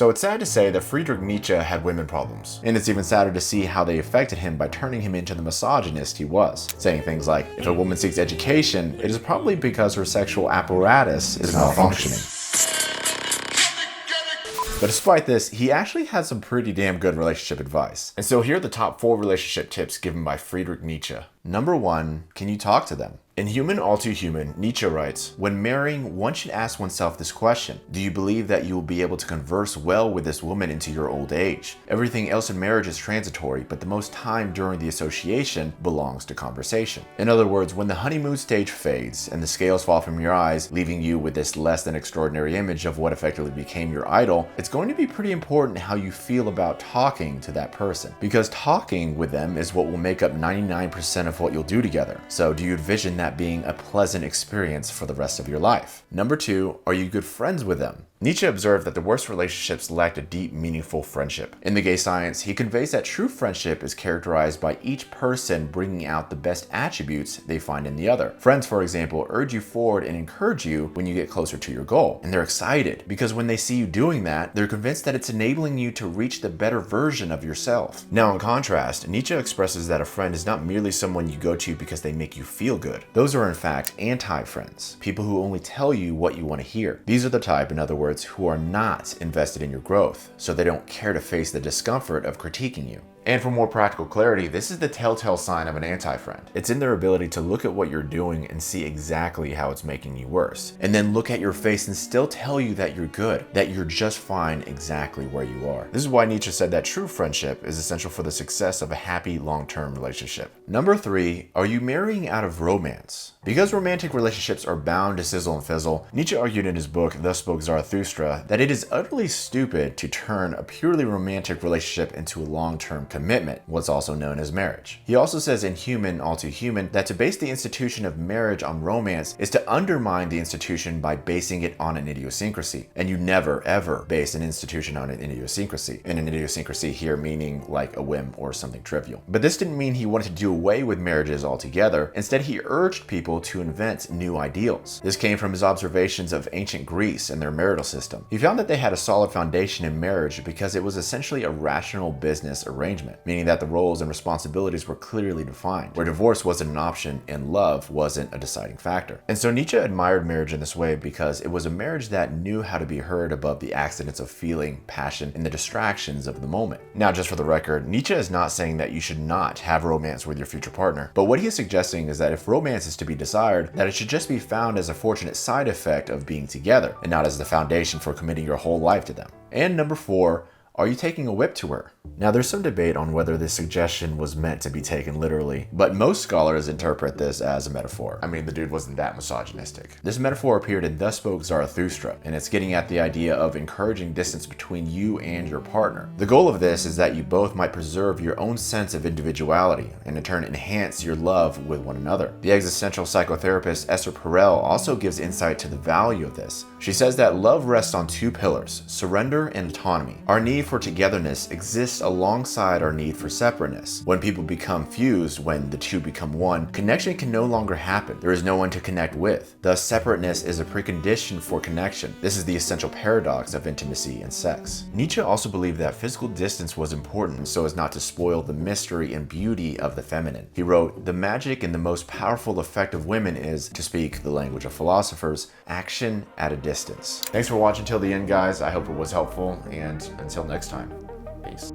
So it's sad to say that Friedrich Nietzsche had women problems, and it's even sadder to see how they affected him by turning him into the misogynist he was, saying things like, if a woman seeks education, it is probably because her sexual apparatus is malfunctioning. But despite this, he actually had some pretty damn good relationship advice. And so here are the top 4 relationship tips given by Friedrich Nietzsche. Number 1, can you talk to them? In Human All Too Human, Nietzsche writes, when marrying, one should ask oneself this question: do you believe that you will be able to converse well with this woman into your old age? Everything else in marriage is transitory, but the most time during the association belongs to conversation. In other words, when the honeymoon stage fades and the scales fall from your eyes, leaving you with this less than extraordinary image of what effectively became your idol, it's going to be pretty important how you feel about talking to that person, because talking with them is what will make up 99% of what you'll do together. So do you envision that being a pleasant experience for the rest of your life? Number 2, are you good friends with them? Nietzsche observed that the worst relationships lacked a deep, meaningful friendship. In The Gay Science, he conveys that true friendship is characterized by each person bringing out the best attributes they find in the other. Friends, for example, urge you forward and encourage you when you get closer to your goal. And they're excited because when they see you doing that, they're convinced that it's enabling you to reach the better version of yourself. Now, in contrast, Nietzsche expresses that a friend is not merely someone you go to because they make you feel good. Those are in fact anti-friends, people who only tell you what you want to hear. These are the type, in other words, who are not invested in your growth, so they don't care to face the discomfort of critiquing you. And for more practical clarity, this is the telltale sign of an anti-friend. It's in their ability to look at what you're doing and see exactly how it's making you worse, and then look at your face and still tell you that you're good, that you're just fine exactly where you are. This is why Nietzsche said that true friendship is essential for the success of a happy long-term relationship. Number 3, are you marrying out of romance? Because romantic relationships are bound to sizzle and fizzle, Nietzsche argued in his book, Thus Spoke Zarathustra, that it is utterly stupid to turn a purely romantic relationship into a long-term commitment, what's also known as marriage. He also says in Human All Too Human that to base the institution of marriage on romance is to undermine the institution by basing it on an idiosyncrasy. And you never ever base an institution on an idiosyncrasy. And an idiosyncrasy here meaning like a whim or something trivial. But this didn't mean he wanted to do away with marriages altogether. Instead, he urged people to invent new ideals. This came from his observations of ancient Greece and their marital system. He found that they had a solid foundation in marriage because it was essentially a rational business arrangement, meaning that the roles and responsibilities were clearly defined, where divorce wasn't an option and love wasn't a deciding factor. And so Nietzsche admired marriage in this way because it was a marriage that knew how to be heard above the accidents of feeling, passion, and the distractions of the moment. Now, just for the record, Nietzsche is not saying that you should not have romance with your future partner, but what he is suggesting is that if romance is to be desired, that it should just be found as a fortunate side effect of being together, and not as the foundation for committing your whole life to them. And number 4, are you taking a whip to her? Now, there's some debate on whether this suggestion was meant to be taken literally, but most scholars interpret this as a metaphor. I mean, the dude wasn't that misogynistic. This metaphor appeared in Thus Spoke Zarathustra, and it's getting at the idea of encouraging distance between you and your partner. The goal of this is that you both might preserve your own sense of individuality, and in turn enhance your love with one another. The existential psychotherapist Esther Perel also gives insight to the value of this. She says that love rests on 2 pillars, surrender and autonomy. Our need for togetherness exists alongside our need for separateness. When people become fused, when the 2 become one, connection can no longer happen. There is no one to connect with. Thus, separateness is a precondition for connection. This is the essential paradox of intimacy and sex. Nietzsche also believed that physical distance was important so as not to spoil the mystery and beauty of the feminine. He wrote, "The magic and the most powerful effect of women is, to speak the language of philosophers, action at a distance." Thanks for watching till the end, guys. I hope it was helpful, and until next time, peace.